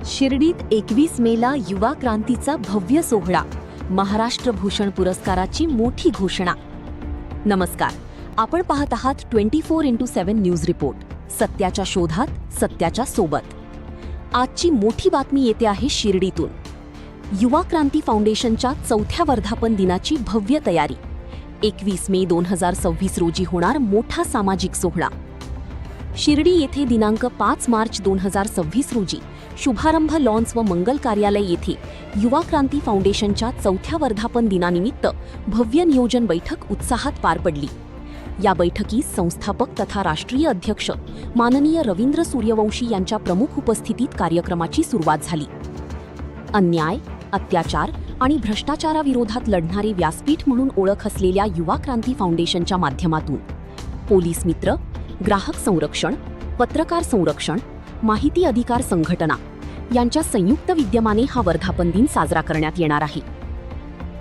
शिर्डीत 21 मेला युवा क्रांतीचा भव्य सोहळा, महाराष्ट्र भूषण पुरस्काराची मोठी घोषणा. नमस्कार, आपण पाहत आहात 24x7 न्यूज रिपोर्ट. सत्याच्या शोधात, सत्याच्या सोबत. आजची मोठी बातमी येते आहे शिर्डीतून. युवा क्रांती फाउंडेशनच्या 4थ्या वर्धापन दिनाची भव्य तयारी. 21 मे 2026 रोजी होणार मोठा सामाजिक सोहळा. शिर्डी येथे दिनांक 5 मार्च 2026 रोजी शुभारंभ लॉन्स व मंगल कार्यालय येथे युवा क्रांती फाउंडेशनच्या 4थ्या वर्धापन दिनानिमित्त भव्य नियोजन बैठक उत्साहात पार पडली. या बैठकीस संस्थापक तथा राष्ट्रीय अध्यक्ष माननीय रवींद्र सूर्यवंशी यांच्या प्रमुख उपस्थितीत कार्यक्रमाची सुरुवात झाली. अन्याय, अत्याचार आणि भ्रष्टाचाराविरोधात लढणारे व्यासपीठ म्हणून ओळख असलेल्या युवा क्रांती फाउंडेशनच्या माध्यमातून पोलीस मित्र, ग्राहक संरक्षण, पत्रकार संरक्षण, माहिती अधिकार संघटना यांच्या संयुक्त विद्यमाने हा वर्धापन दिन साजरा करण्यात येणार आहे.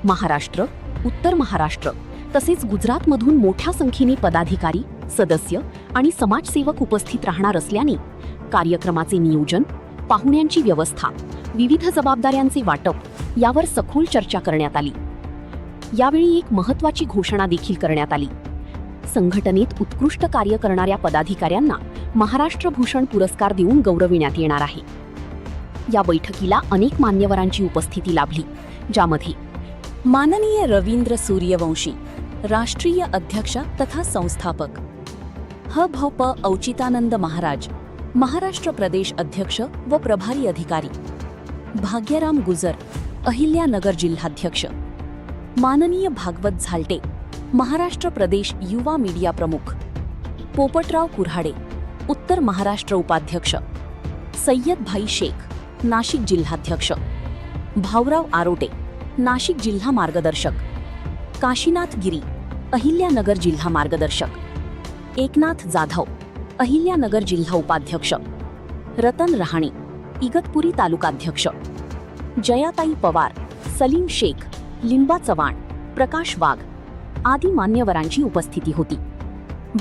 महाराष्ट्र, उत्तर महाराष्ट्र तसेच गुजरातमधून मोठ्या संख्येने पदाधिकारी, सदस्य आणि समाजसेवक उपस्थित राहणार असल्याने कार्यक्रमाचे नियोजन, पाहुण्यांची व्यवस्था, विविध जबाबदाऱ्यांचे वाटप यावर सखोल चर्चा करण्यात आली. यावेळी एक महत्त्वाची घोषणा देखील करण्यात आली. संघटनेत उत्कृष्ट कार्य करणाऱ्या पदाधिकाऱ्यांना महाराष्ट्र भूषण पुरस्कार देऊन गौरविण्यात येणार आहे. या बैठकीला अनेक मान्यवरांची उपस्थिती लाभली, ज्यामध्ये माननीय रवींद्र सूर्यवंशी, राष्ट्रीय अध्यक्ष तथा संस्थापक, ह.भ.प. औचितानंद महाराज, महाराष्ट्र प्रदेश अध्यक्ष व प्रभारी अधिकारी, भाग्यराम गुजर, अहिल्यानगर जिल्हाध्यक्ष, माननीय भागवत झालटे, महाराष्ट्र प्रदेश युवा मीडिया प्रमुख, पोपटराव कुऱ्हाडे, उत्तर महाराष्ट्र उपाध्यक्ष, सय्यद भाई शेख, नाशिक जिल्हाध्यक्ष, भाऊराव आरोटे, नाशिक जिल्हा मार्गदर्शक, काशीनाथ गिरी, अहिल्यानगर जिल्हा मार्गदर्शक, एकनाथ जाधव, अहिल्यानगर जिल्हा उपाध्यक्ष, रतन रहाणे, इगतपुरी तालुकाध्यक्ष, जयाताई पवार, सलीम शेख, लिंबा चव्हाण, प्रकाश वाघ आदी मान्यवरांची उपस्थिती होती.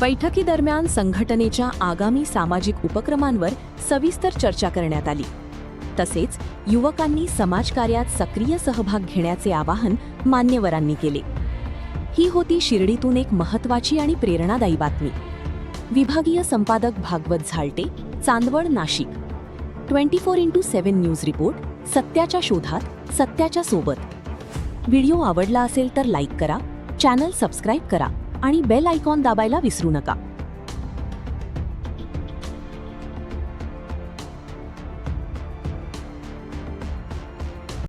बैठकीदरम्यान संघटनेच्या आगामी सामाजिक उपक्रमांवर सविस्तर चर्चा करण्यात आली. तसेच युवकांनी समाजकार्यात सक्रिय सहभाग घेण्याचे आवाहन मान्यवरांनी केले. ही होती शिर्डीतून एक महत्त्वाची आणि प्रेरणादायी बातमी. विभागीय संपादक Bhagwat Zhalte, Chandwad, Nashik. 24x7 news report. सत्याच्या शोधात, सत्याच्या सोबत. व्हिडिओ आवडला असेल तर लाईक करा, चॅनल सबस्क्राईब करा आणि बेल आयकॉन दाबायला विसरू नका.